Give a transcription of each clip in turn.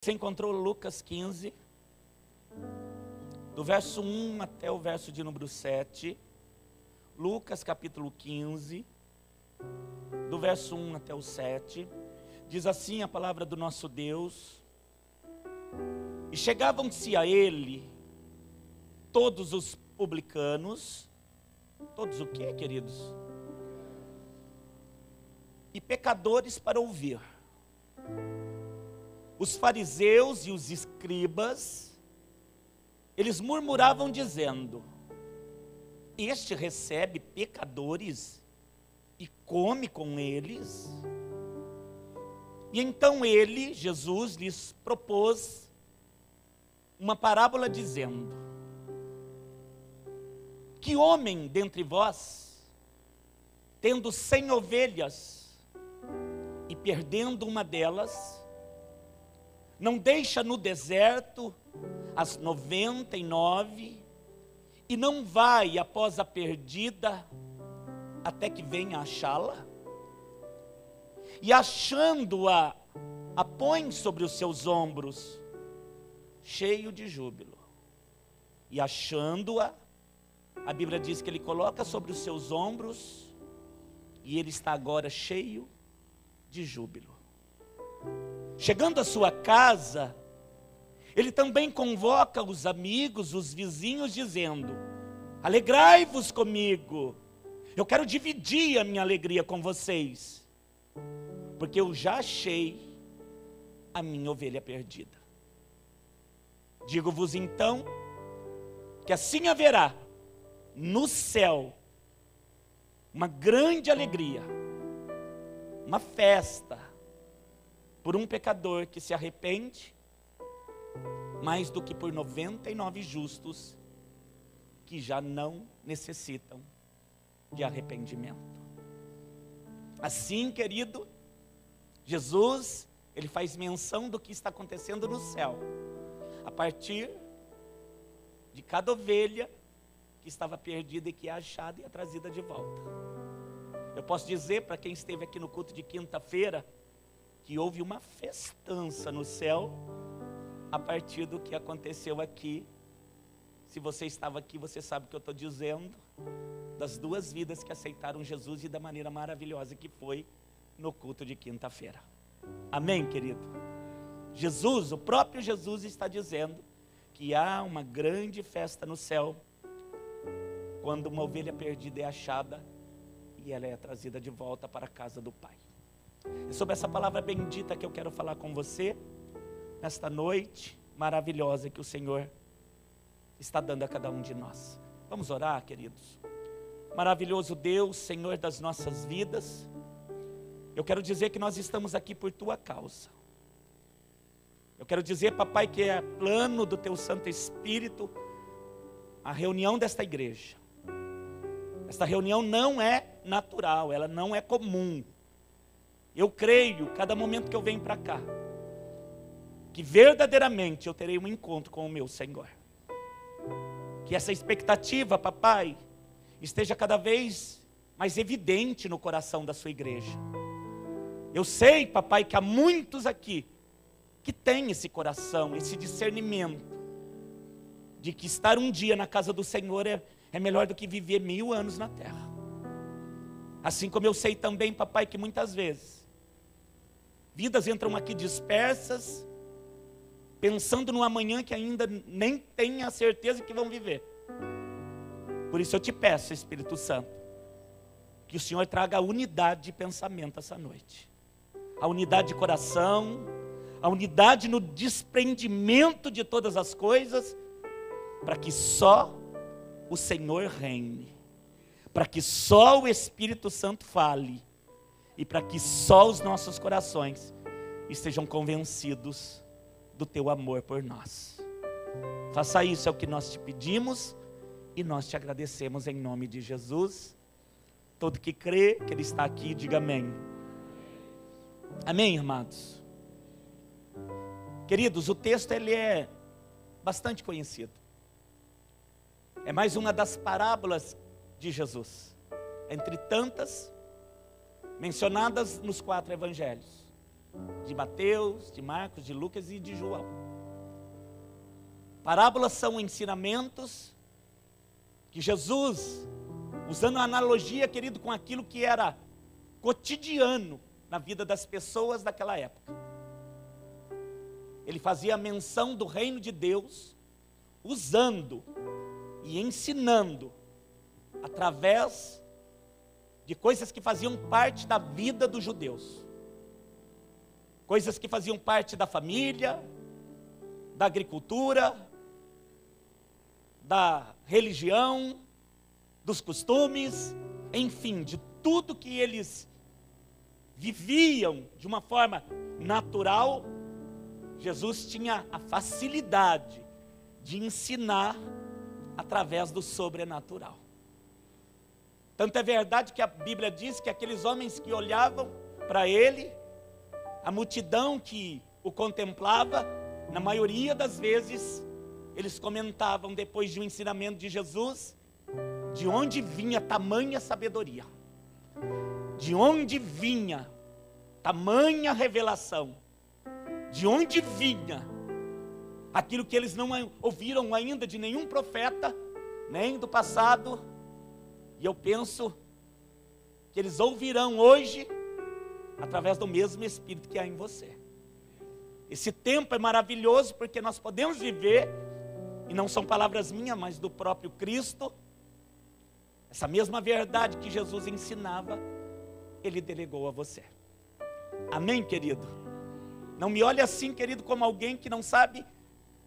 Você encontrou Lucas 15, do verso 1 até o verso de número 7. Lucas capítulo 15, do verso 1 até o 7. Diz assim a palavra do nosso Deus: E chegavam-se a ele todos os publicanos. Todos o quê, queridos? E pecadores para ouvir. Os fariseus e os escribas, eles murmuravam dizendo: Este recebe pecadores e come com eles. E então ele, Jesus, lhes propôs uma parábola dizendo: Que homem dentre vós, tendo 100 ovelhas e perdendo uma delas, não deixa no deserto as 99 e não vai após a perdida até que venha achá-la? E achando-a, a põe sobre os seus ombros, cheio de júbilo. E achando-a, a Bíblia diz que ele coloca sobre os seus ombros e ele está agora cheio de júbilo. Chegando à sua casa, ele também convoca os amigos, os vizinhos, dizendo: Alegrai-vos comigo, eu quero dividir a minha alegria com vocês, porque eu já achei a minha ovelha perdida. Digo-vos então, que assim haverá no céu uma grande alegria, uma festa, por um pecador que se arrepende, mais do que por 99 justos que já não necessitam de arrependimento. Assim, querido, Jesus, ele faz menção do que está acontecendo no céu, a partir de cada ovelha que estava perdida e que é achada e é trazida de volta. Eu posso dizer para quem esteve aqui no culto de quinta-feira, que houve uma festança no céu, a partir do que aconteceu aqui. Se você estava aqui, você sabe o que eu estou dizendo, das duas vidas que aceitaram Jesus e da maneira maravilhosa que foi no culto de quinta-feira. Amém, querido? Jesus, o próprio Jesus está dizendo que há uma grande festa no céu, quando uma ovelha perdida é achada e ela é trazida de volta para a casa do Pai. É sobre essa palavra bendita que eu quero falar com você, nesta noite maravilhosa que o Senhor está dando a cada um de nós. Vamos orar, queridos? Maravilhoso Deus, Senhor das nossas vidas, eu quero dizer que nós estamos aqui por Tua causa. Eu quero dizer, papai, que é plano do Teu Santo Espírito a reunião desta igreja. Esta reunião não é natural, ela não é comum. Eu creio, cada momento que eu venho para cá, que verdadeiramente eu terei um encontro com o meu Senhor. Que essa expectativa, papai, esteja cada vez mais evidente no coração da sua igreja. Eu sei, papai, que há muitos aqui que têm esse coração, esse discernimento, de que estar um dia na casa do Senhor é melhor do que viver 1000 anos na terra. Assim como eu sei também, papai, que muitas vezes vidas entram aqui dispersas, pensando no amanhã que ainda nem têm a certeza que vão viver. Por isso eu te peço, Espírito Santo, que o Senhor traga a unidade de pensamento essa noite. A unidade de coração, a unidade no desprendimento de todas as coisas, para que só o Senhor reine, para que só o Espírito Santo fale, e para que só os nossos corações estejam convencidos do Teu amor por nós. Faça isso, é o que nós te pedimos e nós te agradecemos em nome de Jesus. Todo que crê que Ele está aqui, diga amém. Amém, irmãos? Queridos, o texto ele é bastante conhecido. É mais uma das parábolas de Jesus, entre tantas mencionadas nos 4 evangelhos. de Mateus, de Marcos, de Lucas e de João. Parábolas são ensinamentos que Jesus, usando a analogia, querido, com aquilo que era cotidiano na vida das pessoas daquela época. Ele fazia menção do reino de Deus, usando e ensinando através de coisas que faziam parte da vida dos judeus. Coisas que faziam parte da família, da agricultura, da religião, dos costumes, enfim, de tudo que eles viviam de uma forma natural. Jesus tinha a facilidade de ensinar através do sobrenatural. Tanto é verdade que a Bíblia diz que aqueles homens que olhavam para ele, a multidão que o contemplava, na maioria das vezes, eles comentavam depois de um ensinamento de Jesus, de onde vinha tamanha sabedoria, de onde vinha tamanha revelação, de onde vinha aquilo que eles não ouviram ainda de nenhum profeta, nem do passado, e eu penso que eles ouvirão hoje, através do mesmo Espírito que há em você. Esse tempo é maravilhoso, porque nós podemos viver, e não são palavras minhas, mas do próprio Cristo, essa mesma verdade que Jesus ensinava, Ele delegou a você. Amém, querido? Não me olhe assim, querido, como alguém que não sabe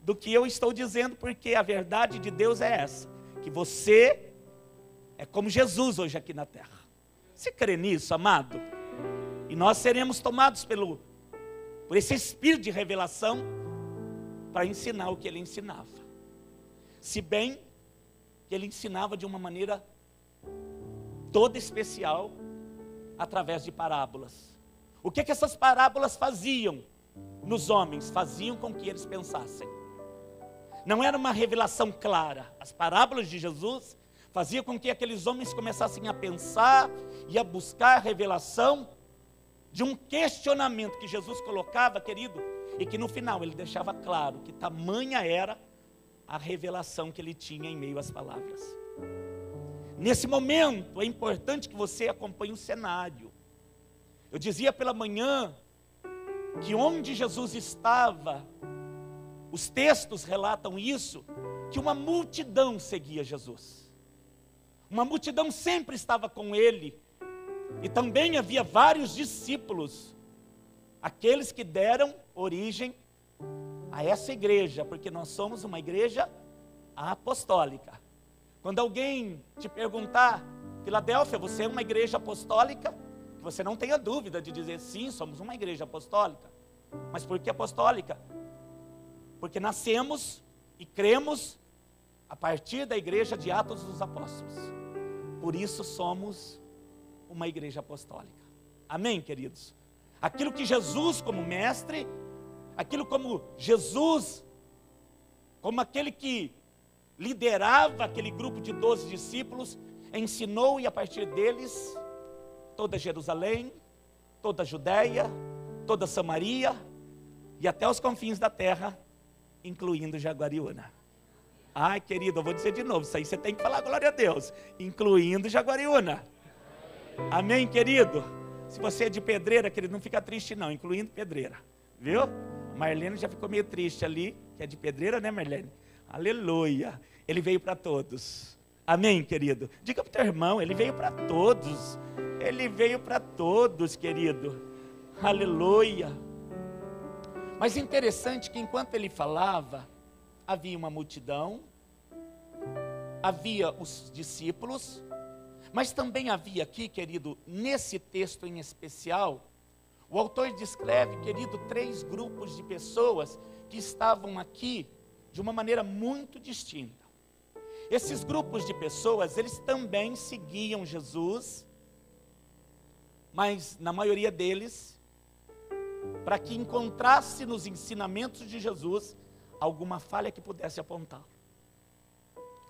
do que eu estou dizendo, porque a verdade de Deus é essa, que você é como Jesus hoje aqui na terra. Você crê nisso, amado? E nós seremos tomados por esse espírito de revelação para ensinar o que ele ensinava. Se bem que ele ensinava de uma maneira toda especial, através de parábolas. O que essas parábolas faziam nos homens? Faziam com que eles pensassem. Não era uma revelação clara. As parábolas de Jesus faziam com que aqueles homens começassem a pensar e a buscar revelação de um questionamento que Jesus colocava, querido, e que no final ele deixava claro que tamanha era a revelação que ele tinha em meio às palavras. Nesse momento é importante que você acompanhe o cenário. Eu dizia pela manhã que onde Jesus estava, os textos relatam isso, que uma multidão seguia Jesus. Uma multidão sempre estava com ele, e também havia vários discípulos, aqueles que deram origem a essa igreja, porque nós somos uma igreja apostólica. Quando alguém te perguntar, Filadélfia, você é uma igreja apostólica? Que você não tenha dúvida de dizer, sim, somos uma igreja apostólica. Mas por que apostólica? Porque nascemos e cremos a partir da igreja de Atos dos Apóstolos. Por isso somos uma igreja apostólica. Amém, queridos? Aquilo que Jesus como mestre, aquilo como Jesus, como aquele que liderava aquele grupo de 12 discípulos, ensinou, e a partir deles, toda Jerusalém, toda a Judéia, toda Samaria, e até os confins da terra, incluindo Jaguariúna. Ai, querido, eu vou dizer de novo, isso aí você tem que falar glória a Deus, incluindo Jaguariúna. Amém, querido? Se você é de Pedreira, querido, não fica triste não, incluindo Pedreira, viu? Marlene já ficou meio triste ali, que é de Pedreira, né, Marlene? Aleluia, ele veio para todos. Amém, querido? Diga para o teu irmão, ele veio para todos. Ele veio para todos, querido. Aleluia. Mas interessante que enquanto ele falava, havia uma multidão, havia os discípulos, mas também havia aqui, querido, nesse texto em especial, o autor descreve, querido, 3 grupos de pessoas que estavam aqui de uma maneira muito distinta. Esses grupos de pessoas, eles também seguiam Jesus, mas na maioria deles, para que encontrasse nos ensinamentos de Jesus alguma falha que pudesse apontar,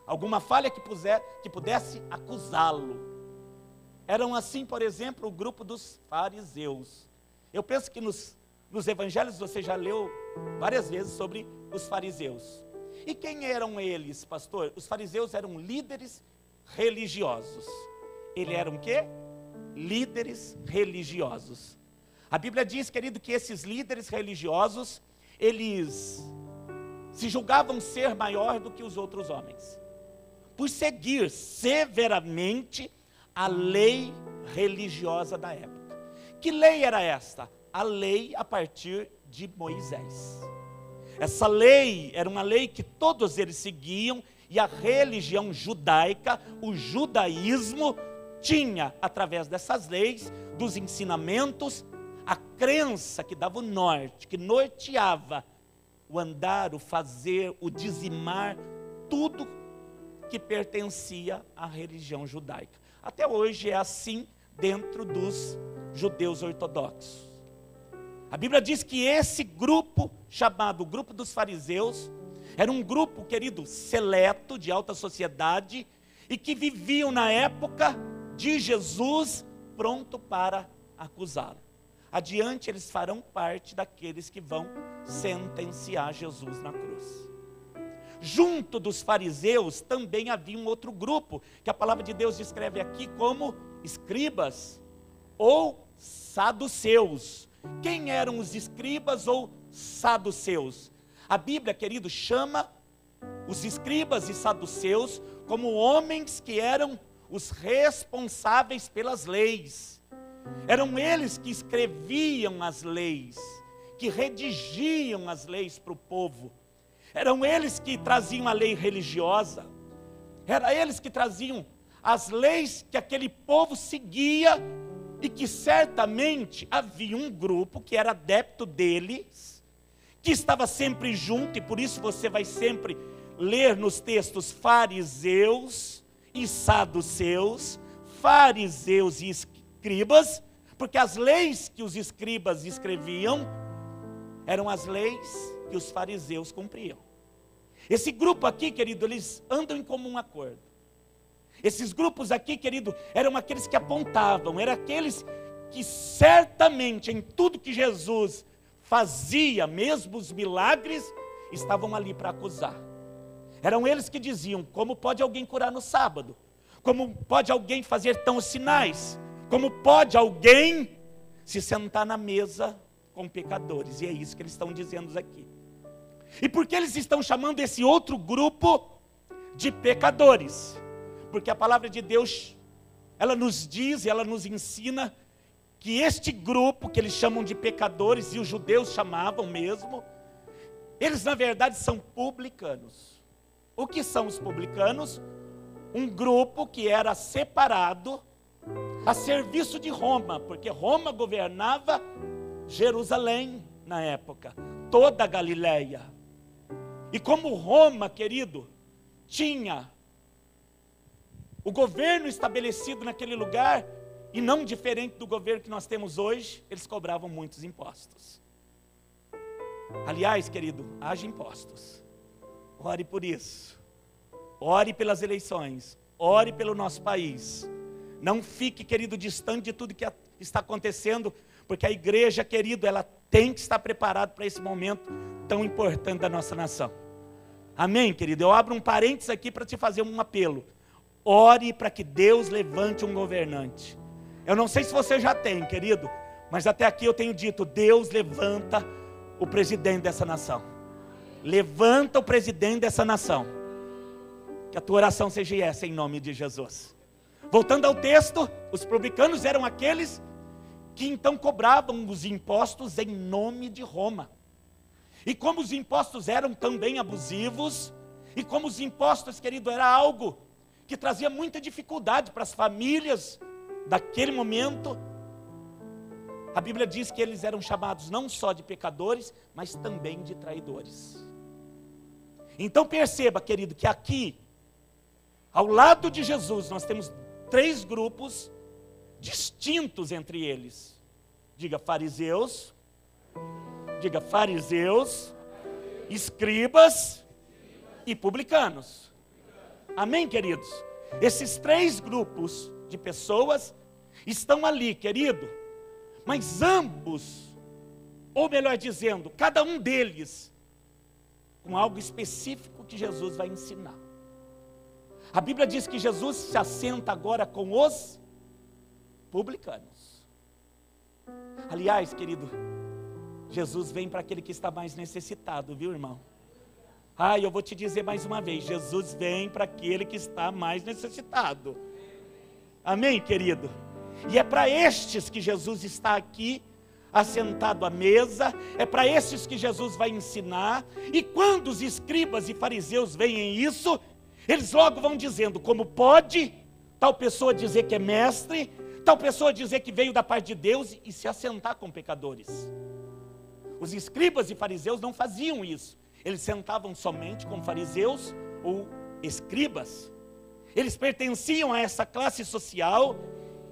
alguma falha que pudesse acusá-lo. Eram assim, por exemplo, o grupo dos fariseus. Eu penso que nos nos evangelhos você já leu várias vezes sobre os fariseus. E quem eram eles, pastor? Os fariseus eram líderes religiosos. Eles eram o quê? Líderes religiosos. A Bíblia diz, querido, que esses líderes religiosos, eles se julgavam ser maior do que os outros homens, por seguir severamente a lei religiosa da época. Que lei era esta? A lei a partir de Moisés. Essa lei era uma lei que todos eles seguiam, e a religião judaica, o judaísmo, tinha, através dessas leis, dos ensinamentos, a crença que dava o norte, que norteava o andar, o fazer, o dizimar, tudo que pertencia à religião judaica. Até hoje é assim dentro dos judeus ortodoxos. A Bíblia diz que esse grupo, chamado grupo dos fariseus, era um grupo, querido, seleto, de alta sociedade, e que viviam na época de Jesus, pronto para acusá-lo. Adiante eles farão parte daqueles que vão sentenciar Jesus na cruz. Junto dos fariseus também havia um outro grupo, que a palavra de Deus descreve aqui como escribas ou saduceus. Quem eram os escribas ou saduceus? A Bíblia, querido, chama os escribas e saduceus como homens que eram os responsáveis pelas leis. Eram eles que escreviam as leis, que redigiam as leis para o povo. Eram eles que traziam a lei religiosa. Eram eles que traziam as leis que aquele povo seguia, e que certamente havia um grupo que era adepto deles, que estava sempre junto, e por isso você vai sempre ler nos textos fariseus e saduceus, fariseus e escribas, porque as leis que os escribas escreviam eram as leis que os fariseus cumpriam. Esse grupo aqui, querido, eles andam em comum acordo. Esses grupos aqui, querido, eram aqueles que apontavam, eram aqueles que certamente em tudo que Jesus fazia, mesmo os milagres, estavam ali para acusar. Eram eles que diziam: como pode alguém curar no sábado? Como pode alguém fazer tão sinais? Como pode alguém se sentar na mesa com pecadores? E é isso que eles estão dizendo aqui. E por que eles estão chamando esse outro grupo de pecadores? Porque a palavra de Deus, ela nos diz, ela nos ensina que este grupo, que eles chamam de pecadores, e os judeus chamavam mesmo, eles na verdade são publicanos. O que são os publicanos? Um grupo que era separado a serviço de Roma, porque Roma governava Jerusalém na época, toda a Galileia. E como Roma, querido, tinha o governo estabelecido naquele lugar, e não diferente do governo que nós temos hoje, eles cobravam muitos impostos. Aliás, querido, haja impostos. Ore por isso. Ore pelas eleições. Ore pelo nosso país. Não fique, querido, distante de tudo que está acontecendo, porque a igreja, querido, ela tem que estar preparada para esse momento tão importante da nossa nação. Amém, querido? Eu abro um parênteses aqui para te fazer um apelo. Ore para que Deus levante um governante. Eu não sei se você já tem, querido, mas até aqui eu tenho dito: Deus levanta o presidente dessa nação. Levanta o presidente dessa nação. Que a tua oração seja essa, em nome de Jesus. Voltando ao texto, os publicanos eram aqueles que então cobravam os impostos em nome de Roma. E como os impostos eram também abusivos, e como os impostos, querido, era algo que trazia muita dificuldade para as famílias daquele momento, a Bíblia diz que eles eram chamados não só de pecadores, mas também de traidores. Então perceba, querido, que aqui, ao lado de Jesus, nós temos 3 grupos distintos entre eles. Diga fariseus, escribas e publicanos. Amém, queridos? Esses 3 grupos de pessoas estão ali, querido, mas ambos ou melhor dizendo, cada um deles com algo específico que Jesus vai ensinar. A Bíblia diz que Jesus se assenta agora com os publicanos. Aliás, querido, Jesus vem para aquele que está mais necessitado, viu, irmão? Eu vou te dizer mais uma vez, Jesus vem para aquele que está mais necessitado. Amém, querido? E é para estes que Jesus está aqui, assentado à mesa, é para estes que Jesus vai ensinar. E quando os escribas e fariseus veem isso, eles logo vão dizendo, como pode tal pessoa dizer que é mestre, tal pessoa dizer que veio da parte de Deus e se assentar com pecadores? Os escribas e fariseus não faziam isso. Eles sentavam somente com fariseus ou escribas. Eles pertenciam a essa classe social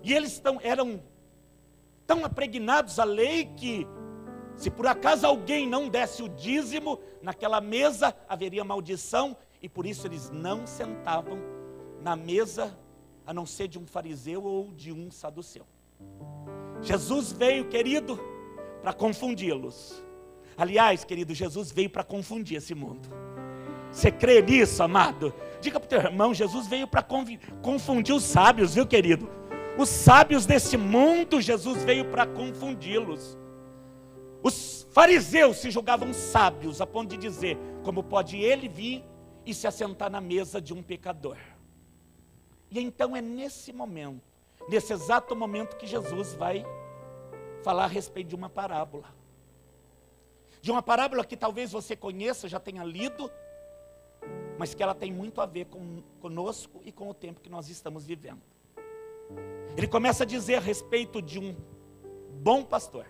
e eles eram tão apregnados à lei que, se por acaso alguém não desse o dízimo, naquela mesa haveria maldição, e por isso eles não sentavam na mesa, a não ser de um fariseu ou de um saduceu. Jesus veio, querido, para confundi-los. Aliás, querido, Jesus veio para confundir esse mundo. Você crê nisso, amado? Diga para o teu irmão, Jesus veio para confundir os sábios, viu, querido? Os sábios desse mundo, Jesus veio para confundi-los. Os fariseus se julgavam sábios, a ponto de dizer, como pode ele vir e se assentar na mesa de um pecador? E então é nesse momento, nesse exato momento, que Jesus vai falar a respeito de uma parábola. De uma parábola que talvez você conheça, já tenha lido, mas que ela tem muito a ver conosco e com o tempo que nós estamos vivendo. Ele começa a dizer a respeito de um bom pastor.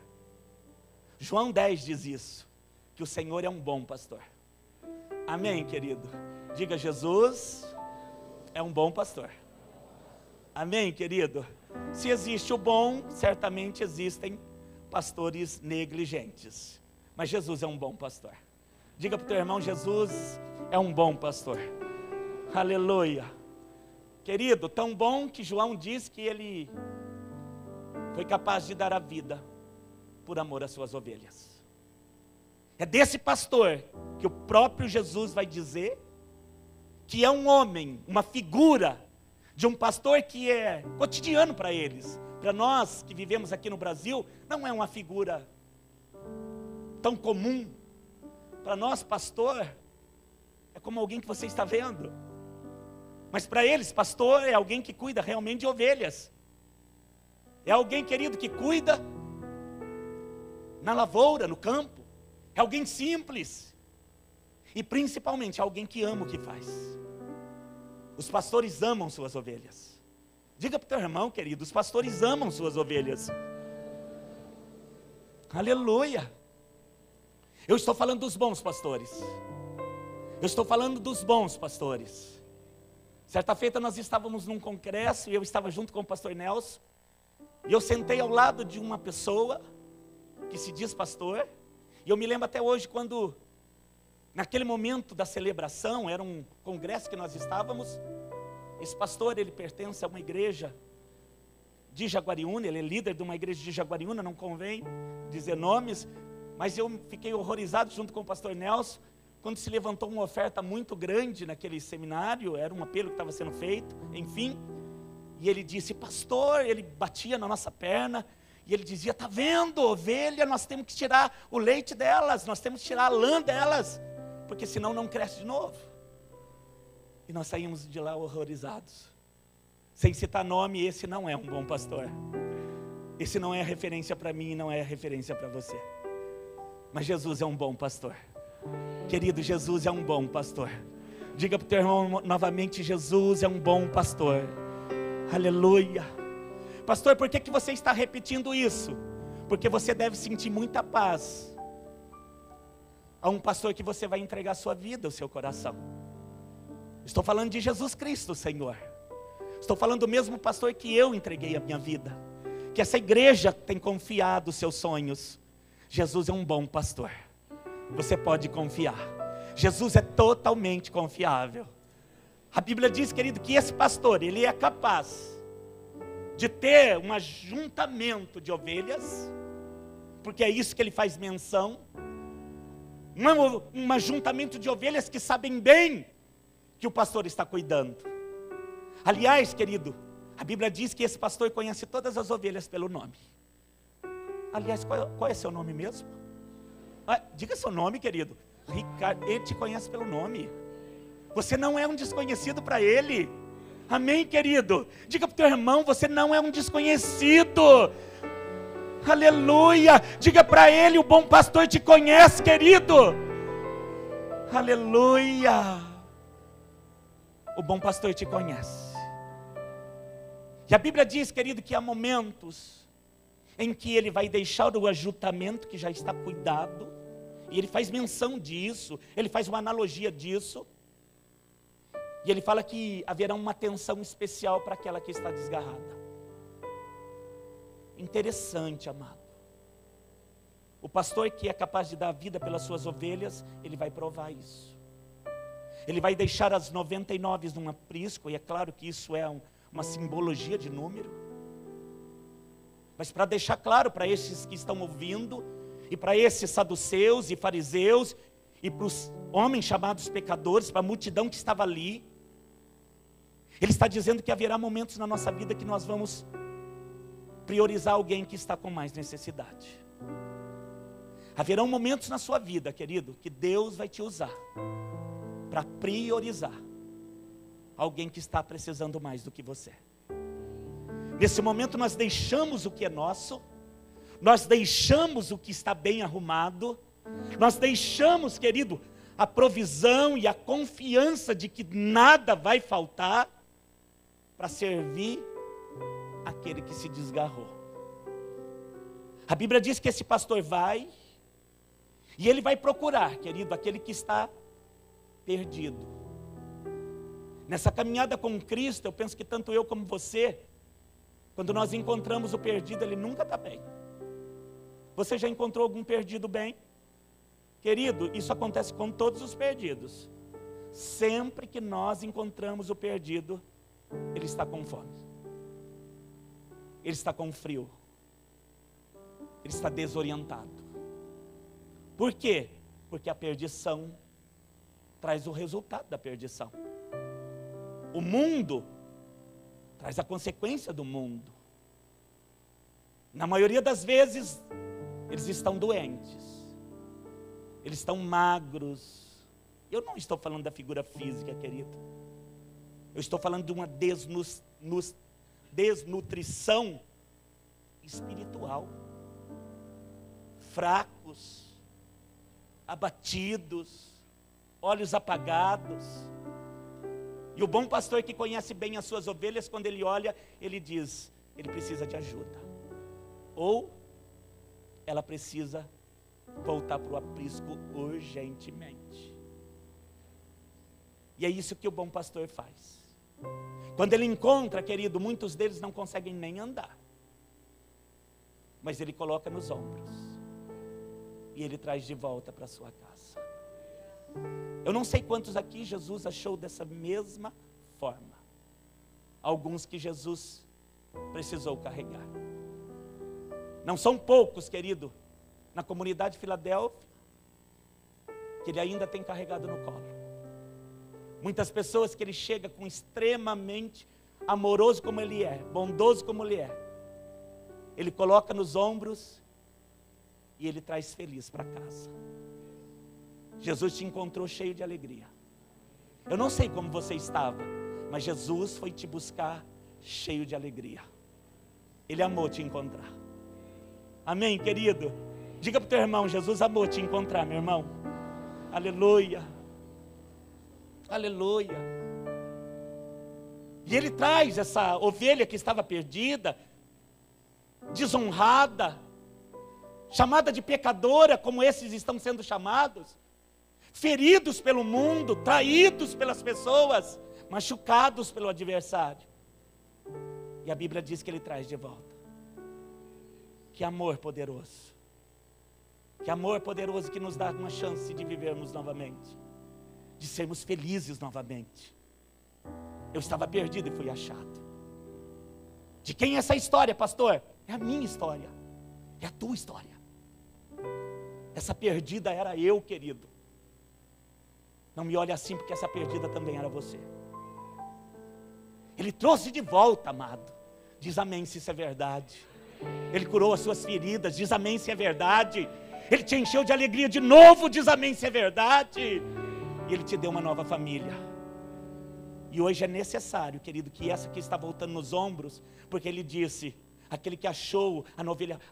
João 10 diz isso, que o Senhor é um bom pastor. Amém, querido? Diga, Jesus é um bom pastor. Amém, querido? Se existe o bom, certamente existem pastores negligentes. Mas Jesus é um bom pastor. Diga para o teu irmão, Jesus é um bom pastor. Aleluia. Querido, tão bom que João diz que ele foi capaz de dar a vida por amor às suas ovelhas. É desse pastor que o próprio Jesus vai dizer que é um homem, uma figura de um pastor que é cotidiano para eles. Para nós que vivemos aqui no Brasil, não é uma figura tão comum. Para nós, pastor é como alguém que você está vendo. Mas para eles, pastor é alguém que cuida realmente de ovelhas. É alguém, querido, que cuida na lavoura, no campo. É alguém simples. E principalmente é alguém que ama o que faz. Os pastores amam suas ovelhas. Diga para o teu irmão, querido, os pastores amam suas ovelhas. Aleluia. Eu estou falando dos bons pastores. Eu estou falando dos bons pastores. Certa feita nós estávamos num congresso e eu estava junto com o pastor Nelson. E eu sentei ao lado de uma pessoa que se diz pastor. E eu me lembro até hoje quando, naquele momento da celebração, era um congresso que nós estávamos. Esse pastor, ele pertence a uma igreja de Jaguariúna, ele é líder de uma igreja de Jaguariúna, não convém dizer nomes. Mas eu fiquei horrorizado junto com o pastor Nelson, quando se levantou uma oferta muito grande naquele seminário, era um apelo que estava sendo feito, enfim. E ele disse, pastor, ele batia na nossa perna, e ele dizia, está vendo, ovelha, nós temos que tirar o leite delas, nós temos que tirar a lã delas, porque senão não cresce de novo. E nós saímos de lá horrorizados. Sem citar nome, esse não é um bom pastor. Esse não é referência para mim, não é referência para você. Mas Jesus é um bom pastor. Querido, Jesus é um bom pastor. Diga para o teu irmão novamente, Jesus é um bom pastor. Aleluia. Pastor, por que você está repetindo isso? Porque você deve sentir muita paz a um pastor que você vai entregar a sua vida, o seu coração. Estou falando de Jesus Cristo, Senhor. Estou falando do mesmo pastor que eu entreguei a minha vida, que essa igreja tem confiado os seus sonhos. Jesus é um bom pastor. Você pode confiar. Jesus é totalmente confiável. A Bíblia diz, querido, que esse pastor, ele é capaz de ter um ajuntamento de ovelhas porque é isso que ele faz menção. Um ajuntamento de ovelhas que sabem bem que o pastor está cuidando. Aliás, querido, a Bíblia diz que esse pastor conhece todas as ovelhas pelo nome. Aliás, qual é seu nome mesmo? Diga seu nome, querido. Ricardo, ele te conhece pelo nome. Você não é um desconhecido para ele. Amém, querido? Diga para o teu irmão, você não é um desconhecido. Aleluia. Diga para ele, o bom pastor te conhece, querido. Aleluia. O bom pastor te conhece. E a Bíblia diz, querido, que há momentos em que ele vai deixar o ajuntamento que já está cuidado, e ele faz menção disso, ele faz uma analogia disso, e ele fala que haverá uma atenção especial para aquela que está desgarrada. Interessante, amado. O pastor que é capaz de dar a vida pelas suas ovelhas, ele vai provar isso. Ele vai deixar as 99 num aprisco, e é claro que isso é uma simbologia de número. Mas para deixar claro para esses que estão ouvindo, e para esses saduceus e fariseus, e para os homens chamados pecadores, para a multidão que estava ali, ele está dizendo que haverá momentos na nossa vida que nós vamos priorizar alguém que está com mais necessidade. Haverão momentos na sua vida, querido, que Deus vai te usar para priorizar alguém que está precisando mais do que você. Nesse momento nós deixamos o que é nosso, nós deixamos o que está bem arrumado, nós deixamos, querido, a provisão e a confiança de que nada vai faltar para servir aquele que se desgarrou. A Bíblia diz que esse pastor vai e ele vai procurar, querido, aquele que está perdido. Nessa caminhada com Cristo, eu penso que tanto eu como você, quando nós encontramos o perdido, ele nunca está bem. Você já encontrou algum perdido bem? Querido, isso acontece com todos os perdidos. Sempre que nós encontramos o perdido, ele está com fome. Ele está com frio. Ele está desorientado. Por quê? Porque a perdição traz o resultado da perdição. O mundo traz a consequência do mundo. Na maioria das vezes, eles estão doentes. Eles estão magros. Eu não estou falando da figura física, querido. Eu estou falando de uma desnutrição espiritual. Fracos, abatidos, olhos apagados. E o bom pastor que conhece bem as suas ovelhas, quando ele olha, ele diz, ele precisa de ajuda. Ou ela precisa voltar para o aprisco urgentemente. E é isso que o bom pastor faz. Quando ele encontra, querido, muitos deles não conseguem nem andar. Mas ele coloca nos ombros. E ele traz de volta para a sua casa. Eu não sei quantos aqui Jesus achou dessa mesma forma. Alguns que Jesus precisou carregar. Não são poucos, querido, na comunidade de Filadélfia, que ele ainda tem carregado no colo. Muitas pessoas que ele chega com extremamente amoroso como ele é, bondoso como ele é. Ele coloca nos ombros e ele traz feliz para casa. Jesus te encontrou cheio de alegria. Eu não sei como você estava, mas Jesus foi te buscar cheio de alegria. Ele amou te encontrar. Amém, querido? Diga para o teu irmão, Jesus amou te encontrar, meu irmão. Aleluia. Aleluia. E ele traz essa ovelha que estava perdida, desonrada, chamada de pecadora, como esses estão sendo chamados, feridos pelo mundo, traídos pelas pessoas, machucados pelo adversário. E a Bíblia diz que ele traz de volta. Que amor poderoso. Que amor poderoso que nos dá uma chance de vivermos novamente. De sermos felizes novamente. Eu estava perdido e fui achado. De quem é essa história, pastor? É a minha história. É a tua história. Essa perdida era eu, querido. Não me olhe assim, porque essa perdida também era você. Ele trouxe de volta, amado. Diz amém se isso é verdade. Ele curou as suas feridas, diz amém se é verdade. Ele te encheu de alegria de novo, diz amém se é verdade. E Ele te deu uma nova família. E hoje é necessário, querido, que essa que está voltando nos ombros, porque Ele disse, aquele que achou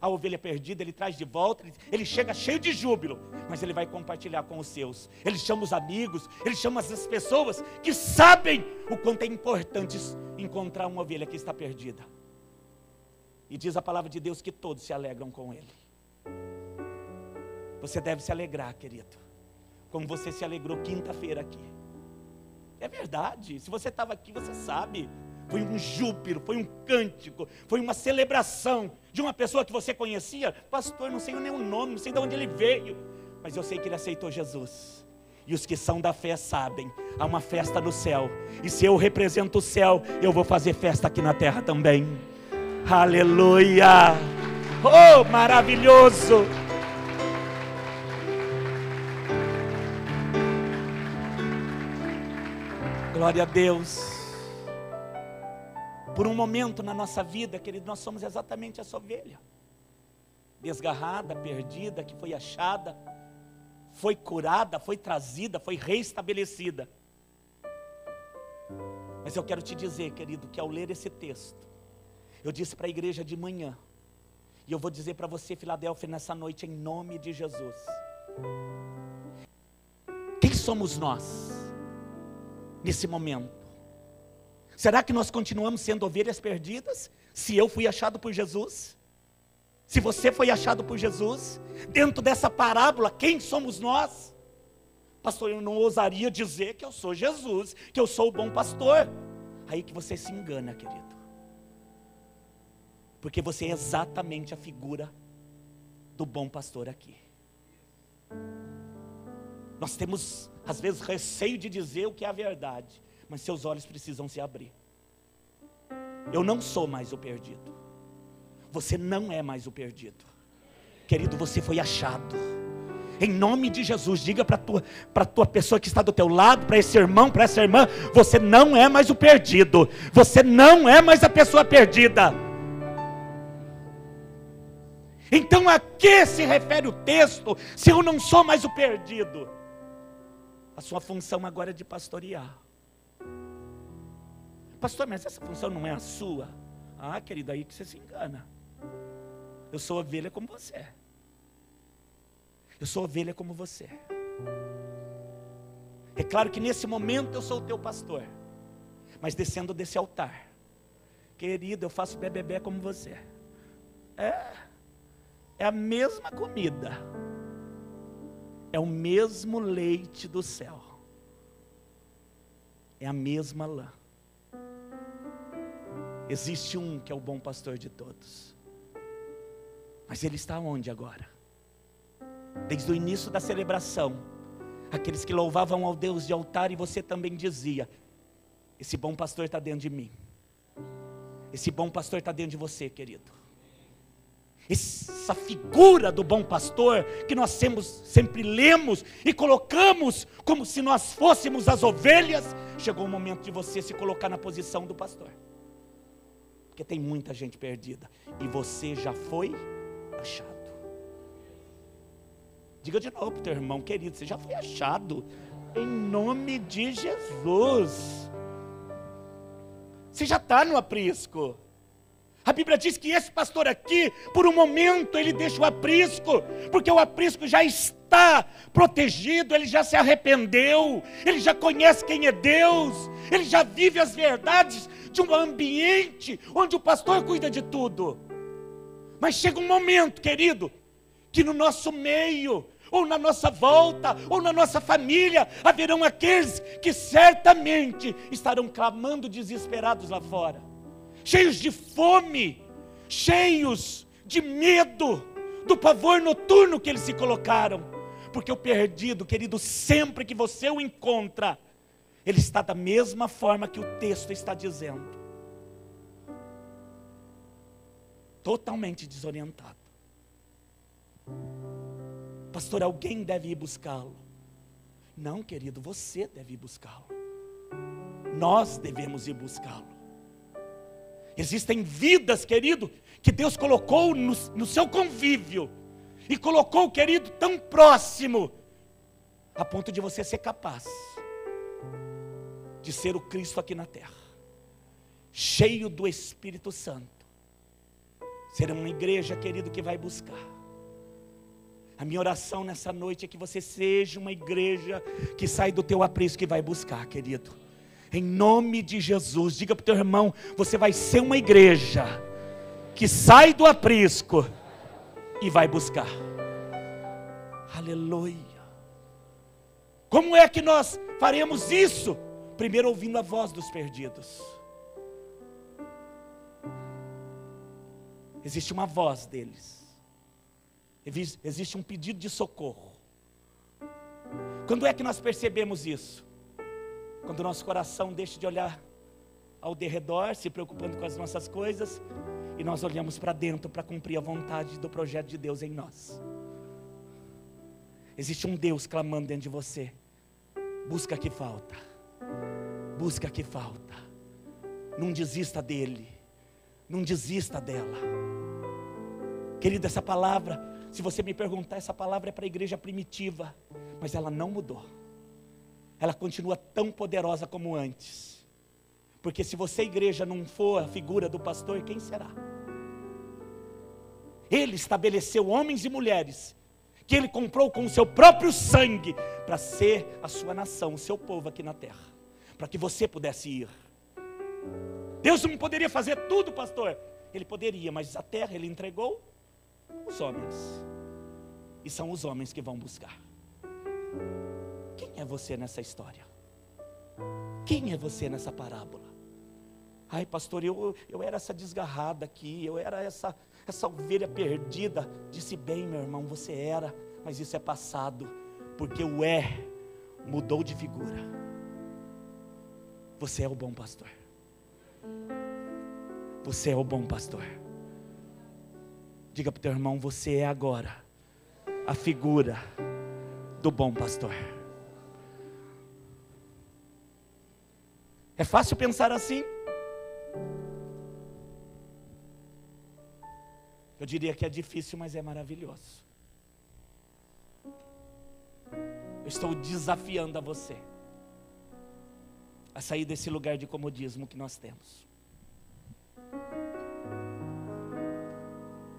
a ovelha perdida, Ele traz de volta, ele chega cheio de júbilo, mas Ele vai compartilhar com os seus. Ele chama os amigos, Ele chama as pessoas que sabem o quanto é importante encontrar uma ovelha que está perdida. E diz a palavra de Deus que todos se alegram com Ele. Você deve se alegrar, querido, como você se alegrou quinta-feira aqui. É verdade, se você estava aqui, você sabe. Foi um júbilo, foi um cântico, foi uma celebração de uma pessoa que você conhecia. Pastor, não sei nem o nome, não sei de onde ele veio, mas eu sei que ele aceitou Jesus. E os que são da fé sabem, há uma festa no céu. E se eu represento o céu, eu vou fazer festa aqui na terra também. Aleluia! Oh, maravilhoso! Glória a Deus. Por um momento na nossa vida, querido, nós somos exatamente essa ovelha. Desgarrada, perdida, que foi achada, foi curada, foi trazida, foi reestabelecida. Mas eu quero te dizer, querido, que ao ler esse texto, eu disse para a igreja de manhã, e eu vou dizer para você, Filadélfia, nessa noite, em nome de Jesus. Quem somos nós, nesse momento? Será que nós continuamos sendo ovelhas perdidas? Se eu fui achado por Jesus? Se você foi achado por Jesus? Dentro dessa parábola, quem somos nós? Pastor, eu não ousaria dizer que eu sou Jesus, que eu sou o bom pastor. Aí que você se engana, querido. Porque você é exatamente a figura do bom pastor aqui. Nós temos, às vezes, receio de dizer o que é a verdade, mas seus olhos precisam se abrir. Eu não sou mais o perdido. Você não é mais o perdido. Querido, você foi achado. Em nome de Jesus, diga para a tua pessoa que está do teu lado, para esse irmão, para essa irmã, você não é mais o perdido. Você não é mais a pessoa perdida. Então a que se refere o texto, se eu não sou mais o perdido? A sua função agora é de pastorear. Pastor, mas essa função não é a sua? Ah, querido, aí que você se engana. Eu sou ovelha como você. Eu sou ovelha como você. É claro que nesse momento eu sou o teu pastor, mas descendo desse altar, querido, eu faço bebê como você. É a mesma comida, é o mesmo leite do céu, é a mesma lã. Existe um que é o bom pastor de todos, mas ele está onde agora? Desde o início da celebração, aqueles que louvavam ao Deus de altar, e você também dizia: esse bom pastor está dentro de mim, esse bom pastor está dentro de você, querido. Essa figura do bom pastor, que nós sempre lemos e colocamos como se nós fôssemos as ovelhas, chegou o momento de você se colocar na posição do pastor. Porque tem muita gente perdida, e você já foi achado. Diga de novo para o teu irmão, querido, você já foi achado, em nome de Jesus. Você já está no aprisco. A Bíblia diz que esse pastor aqui, por um momento, ele deixa o aprisco, porque o aprisco já está protegido, ele já se arrependeu, ele já conhece quem é Deus, ele já vive as verdades de um ambiente onde o pastor cuida de tudo. Mas chega um momento, querido, que no nosso meio, ou na nossa volta, ou na nossa família, haverão aqueles que certamente estarão clamando desesperados lá fora, cheios de fome, cheios de medo, do pavor noturno que eles se colocaram, porque o perdido, querido, sempre que você o encontra, ele está da mesma forma que o texto está dizendo, totalmente desorientado. Pastor, alguém deve ir buscá-lo. Não, querido, você deve ir buscá-lo. Nós devemos ir buscá-lo. Existem vidas, querido, que Deus colocou no seu convívio. E colocou, querido, tão próximo, a ponto de você ser capaz de ser o Cristo aqui na terra, cheio do Espírito Santo. Ser uma igreja, querido, que vai buscar. A minha oração nessa noite é que você seja uma igreja que sai do teu aprisco, que vai buscar, querido. Em nome de Jesus, diga para o teu irmão, você vai ser uma igreja que sai do aprisco e vai buscar. Aleluia. Como é que nós faremos isso? Primeiro ouvindo a voz dos perdidos. Existe uma voz deles. Existe um pedido de socorro. Quando é que nós percebemos isso? Quando o nosso coração deixa de olhar ao derredor, se preocupando com as nossas coisas, e nós olhamos para dentro para cumprir a vontade do projeto de Deus em nós. Existe um Deus clamando dentro de você. Busca que falta. Busca que falta. Não desista dele. Não desista dela. Querido, essa palavra, se você me perguntar, essa palavra é para a igreja primitiva, mas ela não mudou. Ela continua tão poderosa como antes. Porque se você, igreja, não for a figura do pastor, quem será? Ele estabeleceu homens e mulheres que Ele comprou com o seu próprio sangue para ser a sua nação, o seu povo aqui na terra, para que você pudesse ir. Deus não poderia fazer tudo, pastor. Ele poderia, mas a terra Ele entregou os homens, e são os homens que vão buscar. Quem é você nessa história? Quem é você nessa parábola? Ai, pastor, eu era essa desgarrada aqui, eu era essa ovelha perdida. Disse bem, meu irmão, você era, mas isso é passado, porque o mudou de figura. Você é o bom pastor. Você é o bom pastor. Diga para o teu irmão, você é agora a figura do bom pastor. É fácil pensar assim? Eu diria que é difícil, mas é maravilhoso. Eu estou desafiando a você a sair desse lugar de comodismo que nós temos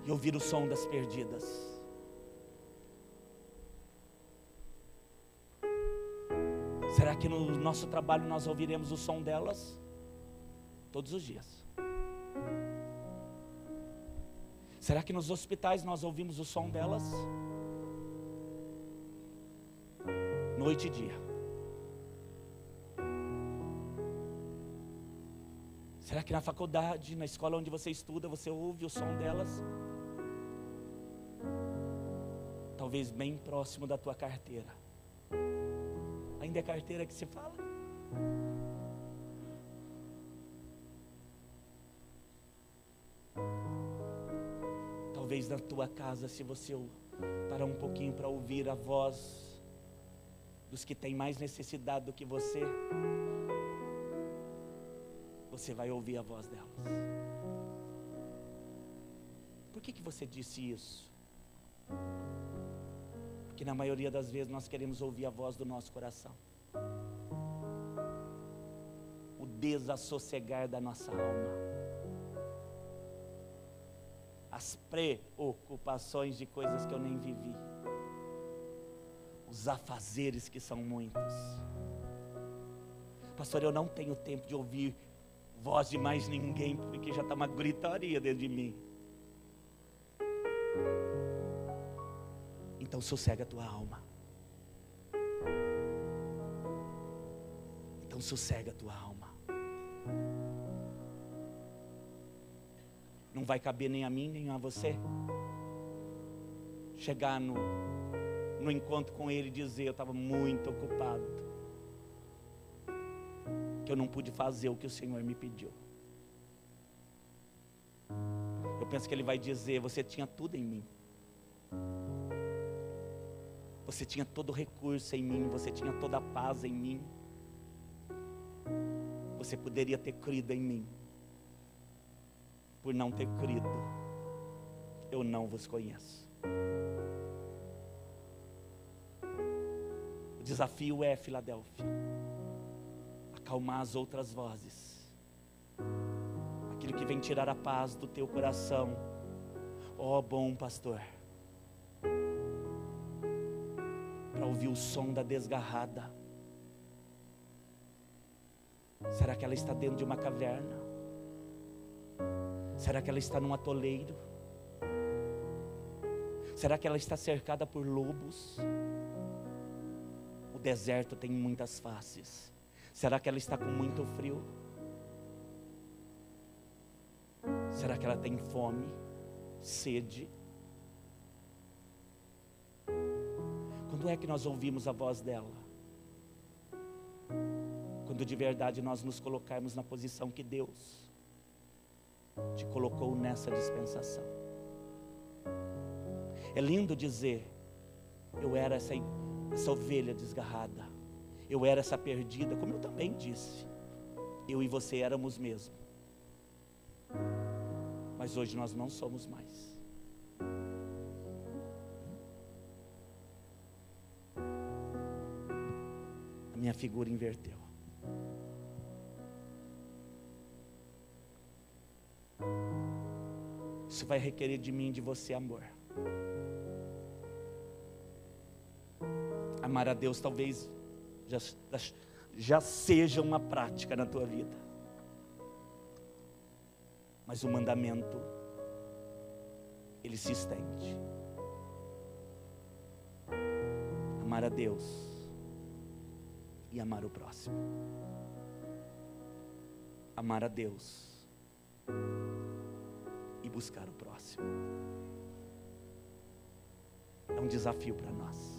e ouvir o som das perdidas. Será que no nosso trabalho nós ouviremos o som delas? Todos os dias. Será que nos hospitais nós ouvimos o som delas? Noite e dia. Será que na faculdade, na escola onde você estuda, você ouve o som delas? Talvez bem próximo da tua carteira. Ainda é carteira que se fala? Talvez na tua casa, se você parar um pouquinho para ouvir a voz dos que têm mais necessidade do que você vai ouvir a voz delas. Por que você disse isso? Porque na maioria das vezes nós queremos ouvir a voz do nosso coração, o desassossegar da nossa alma, as preocupações de coisas que eu nem vivi, os afazeres que são muitos. Pastor, eu não tenho tempo de ouvir voz de mais ninguém, porque já está uma gritaria dentro de mim. Então sossega a tua alma. Então sossega a tua alma. Não vai caber nem a mim, nem a você chegar no encontro com Ele e dizer: eu estava muito ocupado, que eu não pude fazer o que o Senhor me pediu. Eu penso que Ele vai dizer: você tinha tudo em mim, Você tinha todo o recurso em mim, você tinha toda a paz em mim. Você poderia ter crido em mim. Por não ter crido, eu não vos conheço. O desafio é, Filadélfia, acalmar as outras vozes, aquilo que vem tirar a paz do teu coração. Ó bom pastor, para ouvir o som da desgarrada. Será que ela está dentro de uma caverna? Será que ela está num atoleiro? Será que ela está cercada por lobos? O deserto tem muitas faces. Será que ela está com muito frio? Será que ela tem fome, sede? Quando é que nós ouvimos a voz dela? Quando de verdade nós nos colocarmos na posição que Deus te colocou nessa dispensação. É lindo dizer: eu era essa ovelha desgarrada, eu era essa perdida, como eu também disse, eu e você éramos mesmo, mas hoje nós não somos mais. A minha figura inverteu. Isso vai requerer de mim e de você amor. Amar a Deus talvez já seja uma prática na tua vida, mas o mandamento, ele se estende. Amar a Deus e amar o próximo. Amar a Deus e buscar o próximo. É um desafio para nós.